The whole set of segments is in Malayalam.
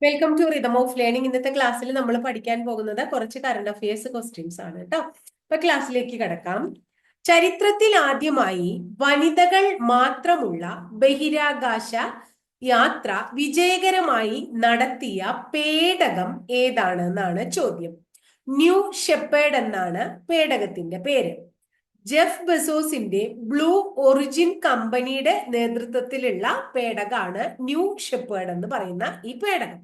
Welcome to rhythm of learning. ഇന്നത്തെ ക്ലാസ്സിൽ നമ്മൾ പഠിക്കാൻ പോകുന്നത് കുറച്ച് കറണ്ട് അഫയേഴ്സ് ക്വസ്റ്റ്യൻസ് ആണ് കേട്ടോ. അപ്പൊ ക്ലാസ്സിലേക്ക് കടക്കാം. ചരിത്രത്തിൽ ആദ്യമായി വനിതകൾ മാത്രമുള്ള ബഹിരാകാശ യാത്ര വിജയകരമായി നടത്തിയ പേടകം ഏതാണെന്നാണ് ചോദ്യം. ന്യൂ ഷെപ്പേർഡ് എന്നാണ് പേടകത്തിന്റെ പേര്. ജെഫ് ബെസോസിന്റെ ബ്ലൂ ഒറിജിൻ കമ്പനിയുടെ നേതൃത്വത്തിലുള്ള പേടകമാണ് ന്യൂ ഷെപ്പേർഡ് എന്ന് പറയുന്ന ഈ പേടകം.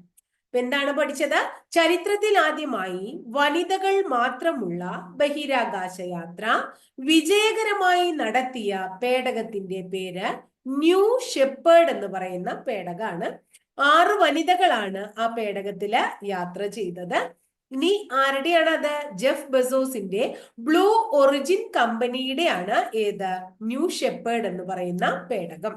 എന്താണ് പഠിച്ചത്? ചരിത്രത്തിൽ ആദ്യമായി വനിതകൾ മാത്രമുള്ള ബഹിരാകാശ യാത്ര വിജയകരമായി നടത്തിയ പേടകത്തിന്റെ പേര് ന്യൂ ഷെപ്പേർഡ് എന്ന് പറയുന്ന പേടകമാണ്. 6 വനിതകളാണ് ആ പേടകത്തില് യാത്ര ചെയ്തത്. ഇനി ആരുടെയാണ് അത്? ജെഫ് ബെസോസിന്റെ ബ്ലൂ ഒറിജിൻ കമ്പനിയുടെയാണ് ഏത്? ന്യൂ ഷെപ്പേർഡ് എന്ന് പറയുന്ന പേടകം.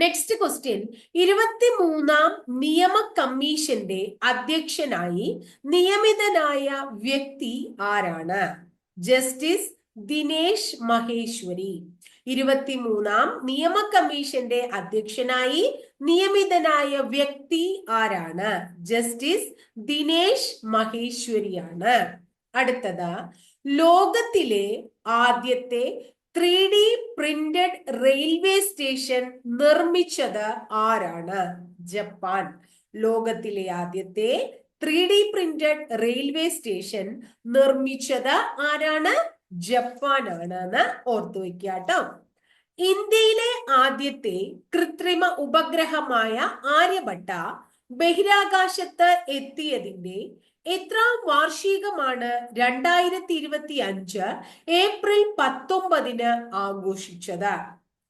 Next question. 23-ാം നിയമ കമ്മീഷന്റെ അധ്യക്ഷനായി നിയമിതനായ വ്യക്തി ആരാണ്? ജസ്റ്റിസ് ദിനേശ് മഹേശ്വരി. 23-ാം നിയമ കമ്മീഷന്റെ അധ്യക്ഷനായി നിയമിതനായ വ്യക്തി ആരാണ്? ജസ്റ്റിസ് ദിനേശ് മഹേശ്വരിയാണ്. അടുത്തത്, ലോകത്തിലെ ആദ്യത്തെ 3D പ്രിന്റഡ് റെയിൽവേ സ്റ്റേഷൻ നിർമ്മിച്ചത് ആരാണ്? ജപ്പാൻ. ലോകത്തിലെ ആദ്യത്തെ 3D പ്രിന്റഡ് റെയിൽവേ സ്റ്റേഷൻ നിർമ്മിച്ചത് ആരാണ്? ജപ്പാനാണ് എന്ന് ഓർത്തു വെക്കുക കേട്ടോ. ഇന്ത്യയിലെ ആദ്യത്തെ കൃത്രിമ ഉപഗ്രഹമായ ആര്യഭട്ട ബഹിരാകാശത്ത് എത്തിയതിന്റെ എത്രാം വാർഷികമാണ് 2025 ഏപ്രിൽ 19 ആഘോഷിച്ചത്?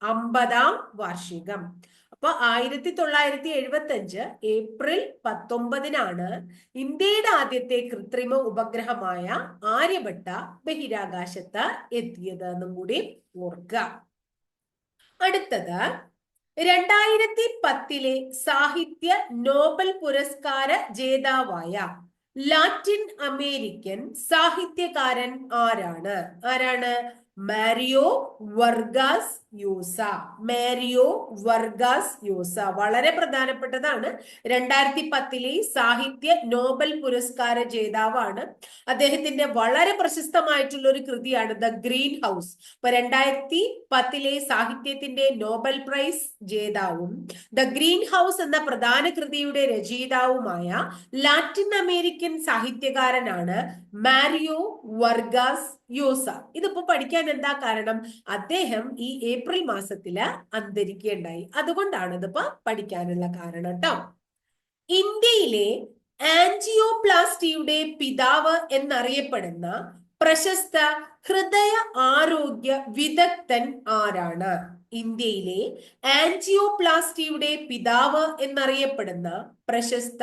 50-ാം വാർഷികം. അപ്പൊ 1975 ഏപ്രിൽ 19 ഇന്ത്യയുടെ ആദ്യത്തെ കൃത്രിമ ഉപഗ്രഹമായ ആര്യഭട്ട ബഹിരാകാശത്ത് എത്തിയത് എന്നും കൂടി ഓർക്കുക. അടുത്തത്, 2010 സാഹിത്യ നോബൽ പുരസ്കാര ജേതാവായ ലാറ്റിൻ അമേരിക്കൻ സാഹിത്യകാരൻ ആരാണ്? Mario Vargas Llosa. Mario Vargas Llosa വളരെ പ്രധാനപ്പെട്ടതാണ്. 2010 സാഹിത്യ നോബൽ പുരസ്കാര ജേതാവാണ്. അദ്ദേഹത്തിന്റെ വളരെ പ്രശസ്തമായിട്ടുള്ള ഒരു കൃതിയാണ് ദ ഗ്രീൻ ഹൗസ്. ഇപ്പൊ 2010 സാഹിത്യത്തിന്റെ നോബൽ പ്രൈസ് ജേതാവും ദ ഗ്രീൻ ഹൗസ് എന്ന പ്രധാന കൃതിയുടെ രചയിതാവുമായ ലാറ്റിൻ അമേരിക്കൻ സാഹിത്യകാരനാണ് മാരിയോ വർഗാസ് യോസ. ഇതിപ്പോ പഠിക്കാൻ എന്താ കാരണം? അദ്ദേഹം ഈ ഏപ്രിൽ മാസത്തില് അന്തരിക്കുകയുണ്ടായി. അതുകൊണ്ടാണ് ഇതിപ്പോ പഠിക്കാനുള്ള കാരണം കേട്ടോ. ഇന്ത്യയിലെ ആൻജിയോപ്ലാസ്റ്റിയുടെ പിതാവ് എന്നറിയപ്പെടുന്ന പ്രശസ്ത ഹൃദയ ആരോഗ്യ വിദഗ്ധൻ ആരാണ്? ഇന്ത്യയിലെ ആൻജിയോപ്ലാസ്റ്റിയുടെ പിതാവ് എന്നറിയപ്പെടുന്ന പ്രശസ്ത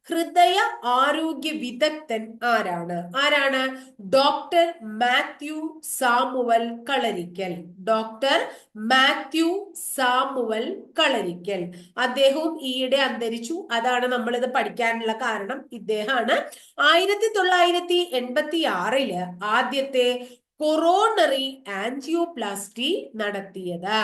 ഹൃദയ ആരോഗ്യ വിദഗ്ധൻ ആരാണ്? ഡോക്ടർ മാത്യു സാമുവൽ കളരിക്കൽ. ഡോക്ടർ മാത്യു സാമുവൽ കളരിക്കൽ. അദ്ദേഹവും ഈയിടെ അന്തരിച്ചു. അതാണ് നമ്മളിത് പഠിക്കാനുള്ള കാരണം. ഇദ്ദേഹമാണ് 1986 ആദ്യത്തെ കൊറോണറി ആൻജിയോപ്ലാസ്റ്റി നടത്തിയത്.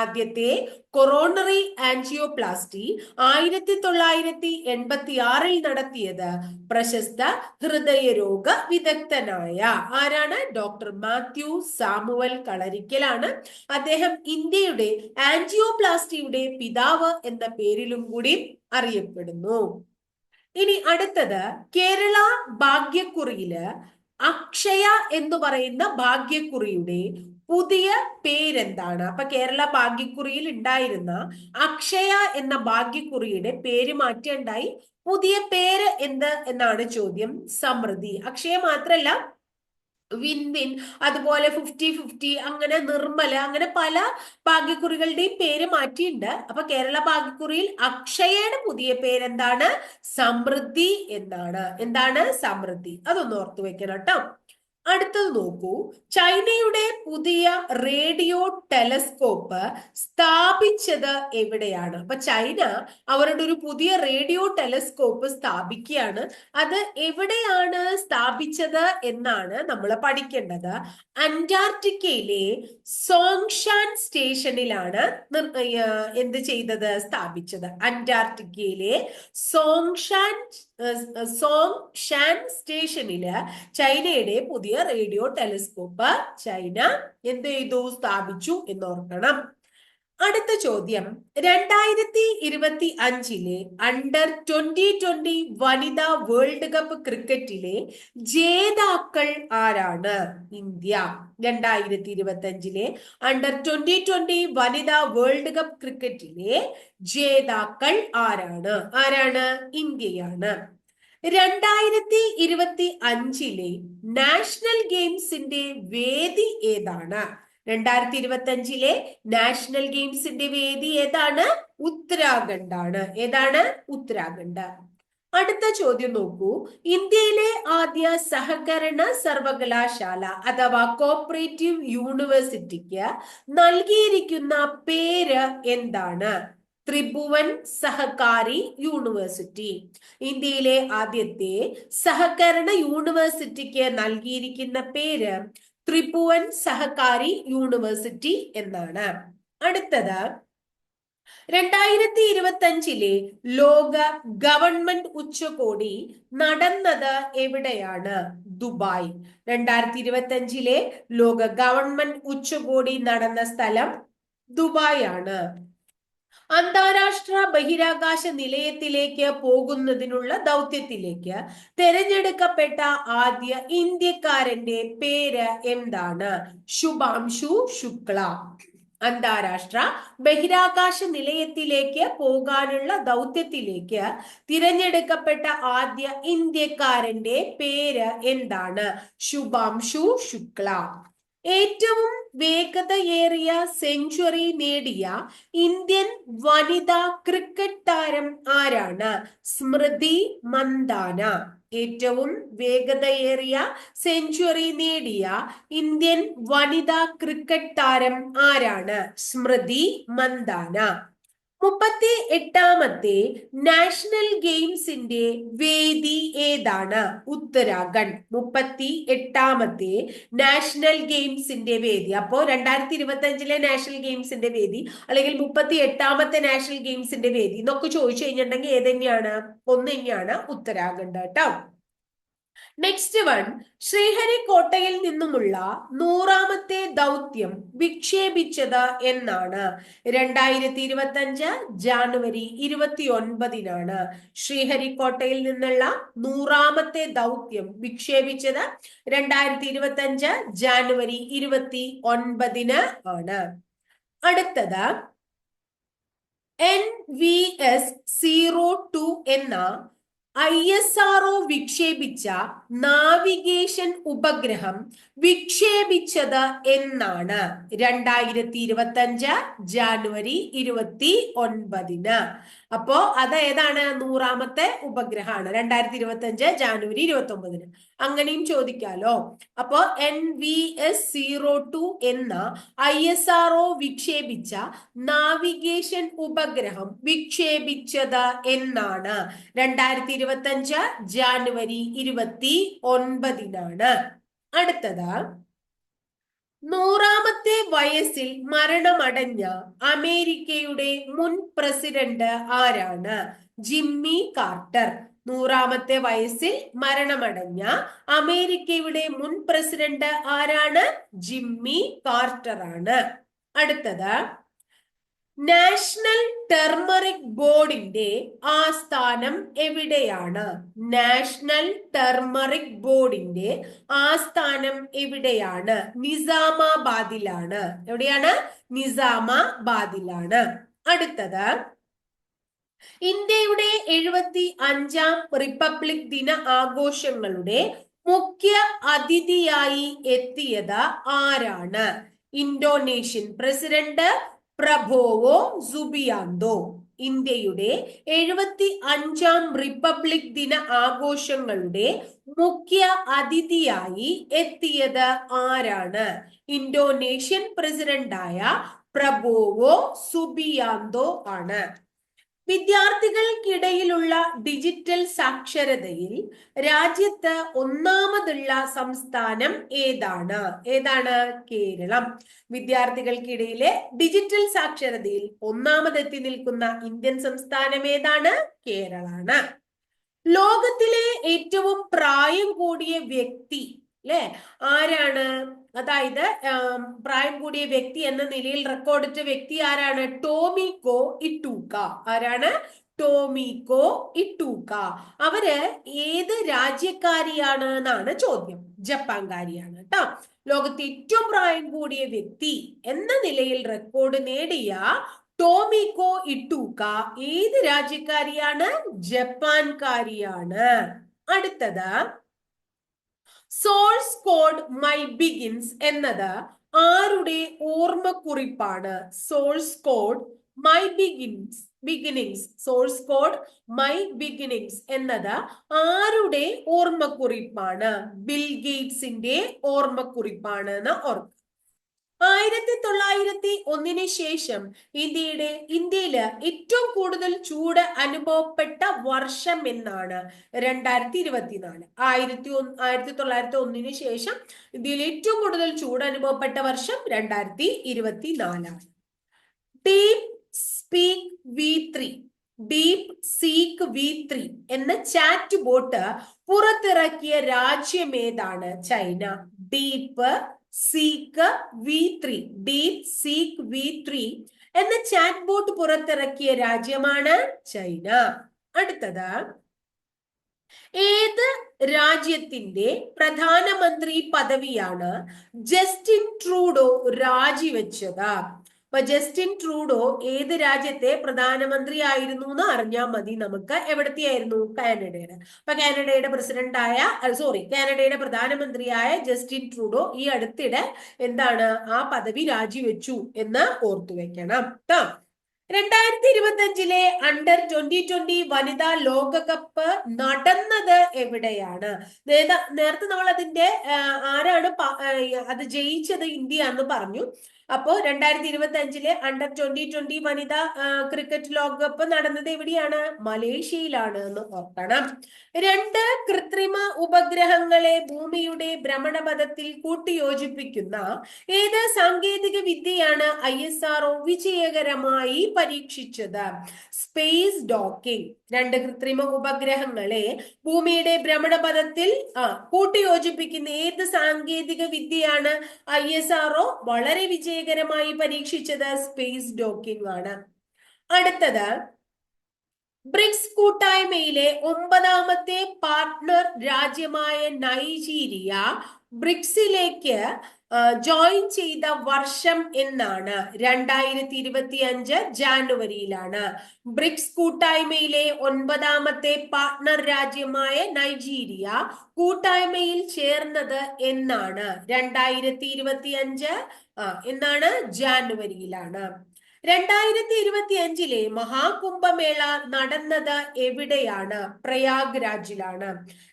ആദ്യത്തെ കൊറോണറി ആൻജിയോപ്ലാസ്റ്റി 1986 നടത്തിയത് പ്രശസ്ത ഹൃദയരോഗ വിദഗ്ധനായ ആരാണ്? ഡോക്ടർ മാത്യു സാമുവൽ കളരിക്കലാണ്. അദ്ദേഹം ഇന്ത്യയുടെ ആൻജിയോപ്ലാസ്റ്റിയുടെ പിതാവ് എന്ന പേരിലും കൂടി അറിയപ്പെടുന്നു. ഇനി അടുത്തത്, കേരള ഭാഗ്യക്കുറിയില് അക്ഷയ എന്ന് പറയുന്ന ഭാഗ്യക്കുറിയുടെ പുതിയ പേരെന്താണ്? അപ്പൊ കേരള ഭാഗ്യക്കുറിയിൽ ഉണ്ടായിരുന്ന അക്ഷയ എന്ന ഭാഗ്യക്കുറിയുടെ പേര് മാറ്റുണ്ടായി. പുതിയ പേര് എന്ത് എന്നാണ് ചോദ്യം. സമൃദ്ധി. അക്ഷയ മാത്രല്ല, വിൻ വിൻ, അതുപോലെ 50-50, അങ്ങനെ നിർമ്മല, അങ്ങനെ പല ഭാഗ്യക്കുറികളുടെയും പേര് മാറ്റിയിട്ടുണ്ട്. അപ്പൊ കേരള ഭാഗ്യക്കുറിയിൽ അക്ഷയയുടെ പുതിയ പേരെന്താണ്? സമൃദ്ധി എന്നാണ്. എന്താണ്? സമൃദ്ധി. അതൊന്ന് ഓർത്തു വെക്കണം കേട്ടോ. അടുത്തത് നോക്കൂ, ചൈനയുടെ പുതിയ റേഡിയോ ടെലസ്കോപ്പ് സ്ഥാപിച്ചത് എവിടെയാണ്? അപ്പൊ ചൈന അവരുടെ ഒരു പുതിയ റേഡിയോ ടെലസ്കോപ്പ് സ്ഥാപിക്കുകയാണ്. അത് എവിടെയാണ് സ്ഥാപിച്ചത് എന്നാണ് നമ്മൾ പഠിക്കേണ്ടത്. അന്റാർട്ടിക്കയിലെ സോങ്ഷാൻ സ്റ്റേഷനിലാണ് എന്ത് ചെയ്തത്? സ്ഥാപിച്ചത്. അന്റാർട്ടിക്കയിലെ സോങ്ഷാൻ സ്റ്റേഷനില് ചൈനയുടെ പുതിയ റേഡിയോ ടെലിസ്കോപ്പ് ചൈന എന്ത് ചെയ്തു? സ്ഥാപിച്ചു എന്നോർക്കണം. അടുത്ത ചോദ്യം, 2025 അണ്ടർ 2020 വനിതാ വേൾഡ് കപ്പ് ക്രിക്കറ്റിലെ ജേതാക്കൾ ആരാണ്? ഇന്ത്യ. 2025 അണ്ടർ 2020 വനിതാ വേൾഡ് കപ്പ് ക്രിക്കറ്റിലെ ജേതാക്കൾ ആരാണ്? ഇന്ത്യയാണ്. 2025 നാഷണൽ ഗെയിംസിന്റെ വേദി ഏതാണ്? 2025 നാഷണൽ ഗെയിംസിന്റെ വേദി ഏതാണ്? ഉത്തരാഖണ്ഡാണ്. ഉത്തരാഖണ്ഡ്. അടുത്ത ചോദ്യം നോക്കൂ, ഇന്ത്യയിലെ ആദ്യ സഹകരണ സർവകലാശാല അഥവാ കോപ്പറേറ്റീവ് യൂണിവേഴ്സിറ്റിക്ക് നൽകിയിരിക്കുന്ന പേര് എന്താണ്? ത്രിഭുവൻ സഹകാരി യൂണിവേഴ്സിറ്റി. ഇന്ത്യയിലെ ആദ്യത്തെ സഹകരണ യൂണിവേഴ്സിറ്റിക്ക് നൽകിയിരിക്കുന്ന പേര് ത്രിഭുവൻ സഹകാരി യൂണിവേഴ്സിറ്റി എന്നാണ്. അടുത്തത്, 2025 ലോക ഗവൺമെന്റ് ഉച്ചകോടി നടന്നത് എവിടെയാണ്? ദുബായ്. 2025 ലോക ഗവൺമെന്റ് ഉച്ചകോടി നടന്ന സ്ഥലം ദുബായ് ആണ്. അന്താരാഷ്ട്ര ബഹിരാകാശ നിലയത്തിലേക്ക് പോകുന്നതിനുള്ള ദൗത്യത്തിലേക്ക് തിരഞ്ഞെടുക്കപ്പെട്ട ആദ്യ ഇന്ത്യക്കാരന്റെ പേര് എന്താണ്? ശുഭാംശു ശുക്ല. അന്താരാഷ്ട്ര ബഹിരാകാശ നിലയത്തിലേക്ക് പോകാനുള്ള ദൗത്യത്തിലേക്ക് തിരഞ്ഞെടുക്കപ്പെട്ട ആദ്യ ഇന്ത്യക്കാരന്റെ പേര് എന്താണ്? ശുഭാംശു ശുക്ല. ഏറ്റവും വേഗതയേറിയ സെഞ്ചുറി നേടിയ ഇന്ത്യൻ വനിതാ ക്രിക്കറ്റ് താരം ആരാണ്? സ്മൃതി മന്ദാന. ഏറ്റവും വേഗതയേറിയ സെഞ്ചുറി നേടിയ ഇന്ത്യൻ വനിതാ ക്രിക്കറ്റ് താരം ആരാണ്? സ്മൃതി മന്ദാന. 38ാമത്തെ നാഷണൽ ഗെയിംസിന്റെ വേദി ഏതാണ്? ഉത്തരാഖണ്ഡ്. 38ാമത്തെ നാഷണൽ ഗെയിംസിന്റെ വേദി. അപ്പോ 2025 നാഷണൽ ഗെയിംസിന്റെ വേദി അല്ലെങ്കിൽ 38ാമത്തെ നാഷണൽ ഗെയിംസിന്റെ വേദി എന്നൊക്കെ ചോദിച്ചു കഴിഞ്ഞിട്ടുണ്ടെങ്കിൽ ഏതെന്നെയാണ്? ഒന്ന് തന്നെയാണ് ഉത്തരാഖണ്ഡ് കേട്ടോ. നെക്സ്റ്റ് വൺ, ശ്രീഹരിക്കോട്ടയിൽ നിന്നുമുള്ള 100ാമത്തെ ദൗത്യം വിക്ഷേപിച്ചത് എന്നാണ്? 2025 ജാനുവരി 29 ശ്രീഹരിക്കോട്ടയിൽ നിന്നുള്ള 100ാമത്തെ ദൗത്യം വിക്ഷേപിച്ചത് 2025 ജാനുവരി 29 ആണ്. അടുത്തത്, NVS-02 എന്ന ISRO വിക്ഷേപിച്ച നാവിഗേഷൻ ഉപഗ്രഹം വിക്ഷേപിച്ചത് എന്നാണ്? 2025 ജാനുവരി 29. അപ്പോ അത് ഏതാണ്? 100ാമത്തെ ഉപഗ്രഹമാണ് 2025 ജാനുവരി 29. അങ്ങനെയും ചോദിക്കാലോ. അപ്പോ NVS-02 എന്ന ISRO വിക്ഷേപിച്ച നാവിഗേഷൻ ഉപഗ്രഹം വിക്ഷേപിച്ചത് എന്നാണ്? 2025 ജാനുവരി 29. അടുത്തത്, 100ാമത്തെ വയസ്സിൽ മരണമടഞ്ഞ അമേരിക്കയുടെ മുൻ പ്രസിഡന്റ് ആരാണ്? Jimmy quarter. 100ാമത്തെ വയസ്സിൽ മരണമടഞ്ഞ അമേരിക്കയുടെ മുൻ പ്രസിഡന്റ് ആരാണ്? ജിമ്മി കാർട്ടർ ആണ്. അടുത്തത്, നാഷണൽ ടെർമറിക് ബോർഡിന്റെ ആസ്ഥാനം എവിടെയാണ്? നാഷണൽ ടെർമറിക് ബോർഡിന്റെ ആസ്ഥാനം എവിടെയാണ്? നിസാമാബാദിലാണ്. എവിടെയാണ്? നിസാമാബാദിലാണ്. അടുത്തത്, ഇന്ത്യയുടെ 75ാം റിപ്പബ്ലിക് ദിന ആഘോഷങ്ങളുടെ മുഖ്യ അതിഥിയായി എത്തിയത് ആരാണ്? Indonesian president Prabowo Subianto. ഇന്ത്യയുടെ 75-ാം റിപ്പബ്ലിക് ദിന ആഘോഷങ്ങളുടെ മുഖ്യ അതിഥിയായി എത്തിയത് ആരാണ്? ഇന്തോനേഷ്യൻ പ്രസിഡന്റായ പ്രബോവോ സുബിയാന്തോ ആണ്. വിദ്യാർത്ഥികൾക്കിടയിലുള്ള ഡിജിറ്റൽ സാക്ഷരതയിൽ രാജ്യത്ത് ഒന്നാമതുള്ള സംസ്ഥാനം ഏതാണ്? കേരളം. വിദ്യാർത്ഥികൾക്കിടയിലെ ഡിജിറ്റൽ സാക്ഷരതയിൽ ഒന്നാമതെത്തി നിൽക്കുന്ന ഇന്ത്യൻ സംസ്ഥാനം ഏതാണ്? കേരളാണ്. ലോകത്തിലെ ഏറ്റവും പ്രായം കൂടിയ വ്യക്തി അല്ലെ ആരാണ്? അതായത് പ്രായം കൂടിയ വ്യക്തി എന്ന നിലയിൽ റെക്കോർഡിട്ട വ്യക്തി ആരാണ്? ടോമിക്കോ ഇട്ടൂക്ക. ആരാണ്? ടോമിക്കോ ഇട്ടൂക്ക. അവര് ഏത് രാജ്യക്കാരിയാണ് എന്നാണ് ചോദ്യം. ജപ്പാൻകാരിയാണ് കേട്ടോ. ലോകത്തെ ഏറ്റവും പ്രായം കൂടിയ വ്യക്തി എന്ന നിലയിൽ റെക്കോർഡ് നേടിയ ടോമിക്കോ ഇട്ടൂക്ക ഏത് രാജ്യക്കാരിയാണ്? ജപ്പാൻകാരിയാണ്. അടുത്തത് സോഴ്സ് കോഡ് മൈ ബിഗിൻസ് എന്നത് ആരുടെ ഓർമ്മക്കുറിപ്പാണ്? Source code my beginnings source code my beginnings എന്നത് ആരുടെ ഓർമ്മക്കുറിപ്പാണ്? ബിൽ ഗേറ്റ്സിന്റെ ഓർമ്മക്കുറിപ്പാണ് എന്ന് ഓർക്കുക. 1901 ശേഷം ഇന്ത്യയില് ഏറ്റവും കൂടുതൽ ചൂട് അനുഭവപ്പെട്ട വർഷം എന്നാണ് 2024. 1901 ശേഷം ഇന്ത്യയിൽ ഏറ്റവും കൂടുതൽ ചൂട് അനുഭവപ്പെട്ട വർഷം 2024. ഡീപ് സീക്ക് V3 എന്ന ചാറ്റ് ബോട്ട് പുറത്തിറക്കിയ രാജ്യം ഏതാണ്? ചൈന. ഡീപ് സീക്ക് V3 എന്ന ചാറ്റ് ബോട്ട് പുറത്തിറക്കിയ രാജ്യമാണ് ചൈന. അടുത്തത് ഏത് രാജ്യത്തിന്റെ പ്രധാനമന്ത്രി പദവിയാണ് ജസ്റ്റിൻ ട്രൂഡോ രാജിവെച്ചത്? അപ്പൊ ജസ്റ്റിൻ ട്രൂഡോ ഏത് രാജ്യത്തെ പ്രധാനമന്ത്രി ആയിരുന്നു എന്ന് അറിഞ്ഞാൽ മതി നമുക്ക്. എവിടത്തെയായിരുന്നു? കാനഡയുടെ. അപ്പൊ കാനഡയുടെ കാനഡയുടെ പ്രധാനമന്ത്രിയായ ജസ്റ്റിൻ ട്രൂഡോ ഈ അടുത്തിടെ ആ പദവി രാജിവെച്ചു എന്ന് ഓർത്തു വെക്കണം കേട്ടോ. 2025 അണ്ടർ 2020 വനിതാ ലോകകപ്പ് നടന്നത് എവിടെയാണ്? നേരത്തെ നമ്മൾ അതിന്റെ ആരാണ് അത് ജയിച്ചത്? ഇന്ത്യ എന്ന് പറഞ്ഞു. അപ്പോ 2025 അണ്ടർ 2020 വനിതാ ക്രിക്കറ്റ് ലോകകപ്പ് നടന്നത് എവിടെയാണ്? മലേഷ്യയിലാണ് എന്ന് ഓർക്കണം. 2 കൃത്രിമ ഉപഗ്രഹങ്ങളെ ഭൂമിയുടെ ഭ്രമണപഥത്തിൽ കൂട്ടിയോജിപ്പിക്കുന്ന ഏത് സാങ്കേതിക വിദ്യയാണ് ISRO വിജയകരമായി പരീക്ഷിച്ചത്? Space docking. 2 കൃത്രിമ ഉപഗ്രഹങ്ങളെ ഭൂമിയുടെ ഭ്രമണപഥത്തിൽ കൂട്ടിയോജിപ്പിക്കുന്ന ഏത് സാങ്കേതിക വിദ്യയാണ് ISRO വളരെ വിജയകരമായി പരീക്ഷിച്ചത്? സ്പേസ് ഡോക്കിംഗ് ആണ്. അടുത്തത് ബ്രിക്സ് കൂട്ടായ്മയിലെ 9ാമത്തെ പാർട്ട്ണർ രാജ്യമായ നൈജീരിയ ബ്രിക്സിലേക്ക് ജോയിൻ ചെയ്ത വർഷം എന്നാണ്? 2025 ജാനുവരിയിലാണ്. ബ്രിക്സ് കൂട്ടായ്മയിലെ 9ാമത്തെ പാർട്ട്ണർ രാജ്യമായ നൈജീരിയ കൂട്ടായ്മയിൽ ചേർന്നത് എന്നാണ്? 2025 എന്നാണ്? ജാനുവരിയിലാണ്. 2025 മഹാകുംഭമേള നടന്നത് എവിടെയാണ്? പ്രയാഗ്രാജിലാണ്.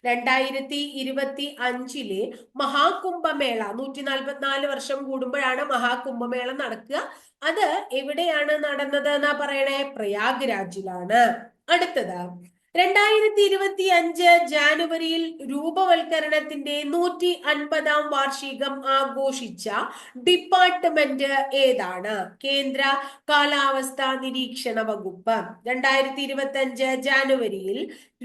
2025 മഹാകുംഭമേള 144 വർഷം കൂടുമ്പോഴാണ് മഹാകുംഭമേള നടക്കുക. അത് എവിടെയാണ് നടന്നത് എന്നാ പറയണേ? പ്രയാഗ്രാജിലാണ്. അടുത്തത് 2025 ജാനുവരിയിൽ രൂപവൽക്കരണത്തിന്റെ 150-ാം വാർഷികം ആഘോഷിച്ച ഡിപ്പാർട്ട്മെന്റ് ഏതാണ്? കേന്ദ്ര കാലാവസ്ഥാ നിരീക്ഷണ വകുപ്പ്. 2025 ജാനുവരിയിൽ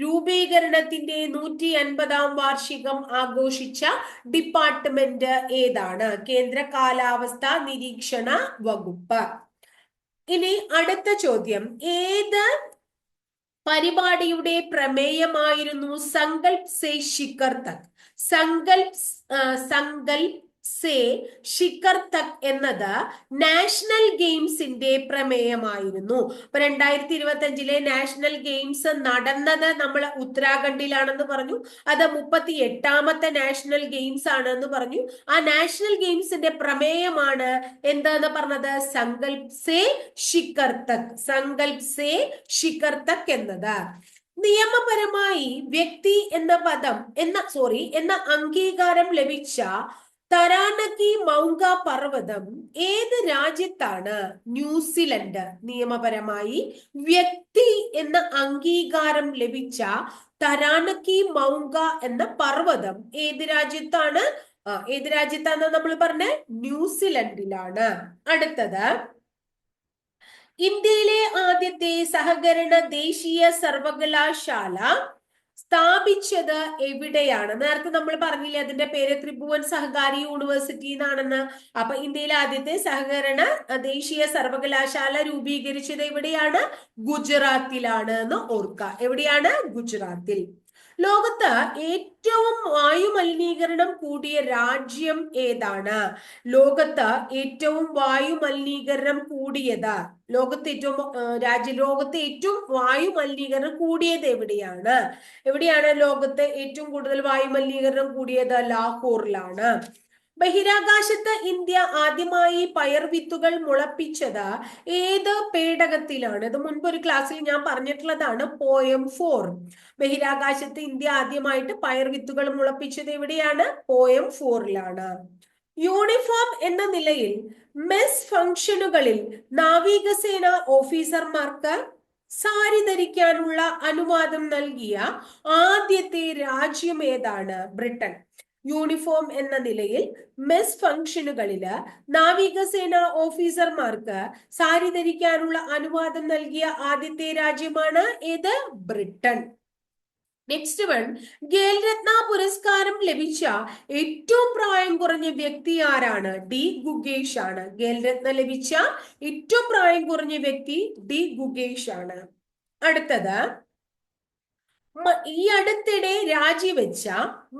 രൂപീകരണത്തിന്റെ 150-ാം വാർഷികം ആഘോഷിച്ച ഡിപ്പാർട്ട്മെന്റ് ഏതാണ്? കേന്ദ്ര കാലാവസ്ഥാ നിരീക്ഷണ വകുപ്പ്. ഇനി അടുത്ത ചോദ്യം, ഏത് പരിപാടിയുടെ പ്രമേയമായിരുന്നു സങ്കൽപ് സേ ശിഖർ തക്? സങ്കൽപ് സേ ശിഖർ തക് എന്നത് നാഷണൽ ഗെയിംസിന്റെ പ്രമേയമായിരുന്നു. അപ്പൊ 2025 നാഷണൽ ഗെയിംസ് നടന്നത് നമ്മൾ ഉത്തരാഖണ്ഡിലാണെന്ന് പറഞ്ഞു. അത് 38ാമത്തെ നാഷണൽ ഗെയിംസ് ആണെന്ന് പറഞ്ഞു. ആ നാഷണൽ ഗെയിംസിന്റെ പ്രമേയമാണ് എന്താന്ന് പറഞ്ഞത്? സങ്കൽപ് സേ ശിഖർ തക്. സങ്കൽപ് സേ ശിഖർ തക് എന്നത് നിയമപരമായി വ്യക്തി എന്ന എന്ന അംഗീകാരം ലഭിച്ച തരാനക്കി മൗങ്ക പർവ്വതം ഏത് രാജ്യത്താണ്? ന്യൂസിലൻഡ്. നിയമപരമായി വ്യക്തി എന്ന അംഗീകാരം ലഭിച്ച തരാനക്കി മൗങ്ക എന്ന പർവ്വതം ഏത് രാജ്യത്താണ്? ഏത് രാജ്യത്താണ് നമ്മൾ പറഞ്ഞ? ന്യൂസിലൻഡിലാണ്. അടുത്തത്, ഇന്ത്യയിലെ ആദ്യത്തെ സഹകരണ ദേശീയ സർവകലാശാല സ്ഥാപിച്ചത് എവിടെയാണ്? നേരത്തെ നമ്മൾ പറഞ്ഞില്ലേ അതിന്റെ പേര് ത്രിഭുവൻ സഹകാരി യൂണിവേഴ്സിറ്റി എന്നാണെന്ന്. അപ്പൊ ഇന്ത്യയിലെ ആദ്യത്തെ സഹകരണ ദേശീയ സർവകലാശാല രൂപീകരിച്ചത് എവിടെയാണ്? ഗുജറാത്തിലാണ് എന്ന് ഓർക്കുക. എവിടെയാണ്? ഗുജറാത്തിൽ. ലോകത്ത് ഏറ്റവും വായുമലിനീകരണം കൂടിയ രാജ്യം ഏതാണ്? ലോകത്ത് ഏറ്റവും വായുമലിനീകരണം കൂടിയത്, ലോകത്ത് ഏറ്റവും വായുമലിനീകരണം കൂടിയത് എവിടെയാണ്? എവിടെയാണ് ലോകത്ത് ഏറ്റവും കൂടുതൽ വായുമലിനീകരണം കൂടിയത്? ലാഹോറിലാണ്. ബഹിരാകാശത്ത് ഇന്ത്യ ആദ്യമായി പയർ വിത്തുകൾ മുളപ്പിച്ചത് ഏത് പേടകത്തിലാണ്? ഇത് മുൻപ് ഒരു ക്ലാസ്സിൽ ഞാൻ പറഞ്ഞിട്ടുള്ളതാണ്. പോയം 4. ബഹിരാകാശത്ത് ഇന്ത്യ ആദ്യമായിട്ട് പയർ വിത്തുകൾ മുളപ്പിച്ചത് എവിടെയാണ്? പോയം 4ലാണ്. യൂണിഫോം എന്ന നിലയിൽ മെസ് ഫംഗ്ഷനുകളിൽ നാവികസേന ഓഫീസർമാർക്ക് സാരി ധരിക്കാനുള്ള അനുവാദം നൽകിയ ആദ്യത്തെ രാജ്യം ഏതാണ്? ബ്രിട്ടൻ. യൂണിഫോം എന്ന നിലയിൽ മെസ് ഫംഗ്ഷനുകളില് നാവികസേന ഓഫീസർമാർക്ക് സാരി ധരിക്കാനുള്ള അനുവാദം നൽകിയ ആദ്യത്തെ രാജ്യമാണ് ഏത്? ബ്രിട്ടൻ. നെക്സ്റ്റ് വൺ, ഖേൽരത്ന പുരസ്കാരം ലഭിച്ച ഏറ്റവും പ്രായം കുറഞ്ഞ വ്യക്തി ആരാണ്? ഡി ഗുഗേഷ് ആണ്. ഖേൽരത്ന ലഭിച്ച ഏറ്റവും പ്രായം കുറഞ്ഞ വ്യക്തി ഡി ഗുഗേഷ് ആണ്. അടുത്തത്, ഈ അടുത്തിടെ രാജിവെച്ച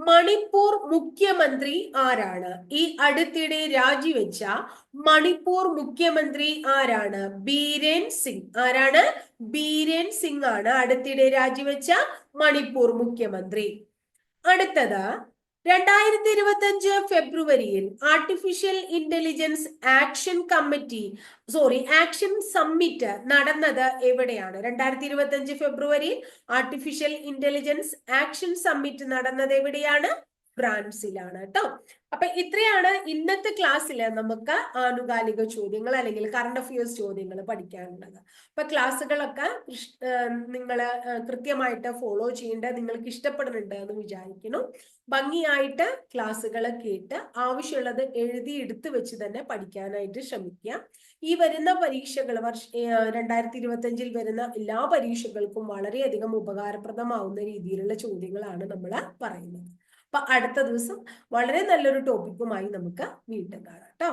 മണിപ്പൂർ മുഖ്യമന്ത്രി ആരാണ്? ഈ അടുത്തിടെ രാജിവെച്ച മണിപ്പൂർ മുഖ്യമന്ത്രി ആരാണ്? ബീരേൻ സിംഗ്. ആരാണ്? ബീരേൻ സിംഗ് ആണ് അടുത്തിടെ രാജിവെച്ച മണിപ്പൂർ മുഖ്യമന്ത്രി. അടുത്തത്, 2025 ഫെബ്രുവരിയിൽ ആർട്ടിഫിഷ്യൽ ഇന്റലിജൻസ് ആക്ഷൻ സമ്മിറ്റ് നടന്നത് എവിടെയാണ്? 2025 ഫെബ്രുവരിയിൽ ആർട്ടിഫിഷ്യൽ ഇന്റലിജൻസ് ആക്ഷൻ സമ്മിറ്റ് നടന്നത് എവിടെയാണ്? ഫ്രാൻസിലാണ് കേട്ടോ. അപ്പൊ ഇത്രയാണ് ഇന്നത്തെ ക്ലാസ്സിൽ നമുക്ക് ആനുകാലിക ചോദ്യങ്ങൾ അല്ലെങ്കിൽ കറണ്ട് അഫയേഴ്സ് ചോദ്യങ്ങൾ പഠിക്കാനുള്ളത്. അപ്പൊ ക്ലാസ്സുകളൊക്കെ നിങ്ങൾ കൃത്യമായിട്ട് ഫോളോ ചെയ്യേണ്ടത് നിങ്ങൾക്ക് ഇഷ്ടപ്പെടുന്നുണ്ട് എന്ന് വിചാരിക്കുന്നു. ഭംഗിയായിട്ട് ക്ലാസ്സുകൾ കേട്ട് ആവശ്യമുള്ളത് എഴുതി എടുത്തു വെച്ച് തന്നെ പഠിക്കാനായിട്ട് ശ്രമിക്കുക. ഈ വരുന്ന പരീക്ഷകൾ 2025 വരുന്ന എല്ലാ പരീക്ഷകൾക്കും വളരെയധികം ഉപകാരപ്രദമാവുന്ന രീതിയിലുള്ള ചോദ്യങ്ങളാണ് നമ്മൾ പറയുന്നത്. അപ്പൊ അടുത്ത ദിവസം വളരെ നല്ലൊരു ടോപ്പിക്കുമായി നമുക്ക് വീണ്ടും കാണാം കേട്ടോ.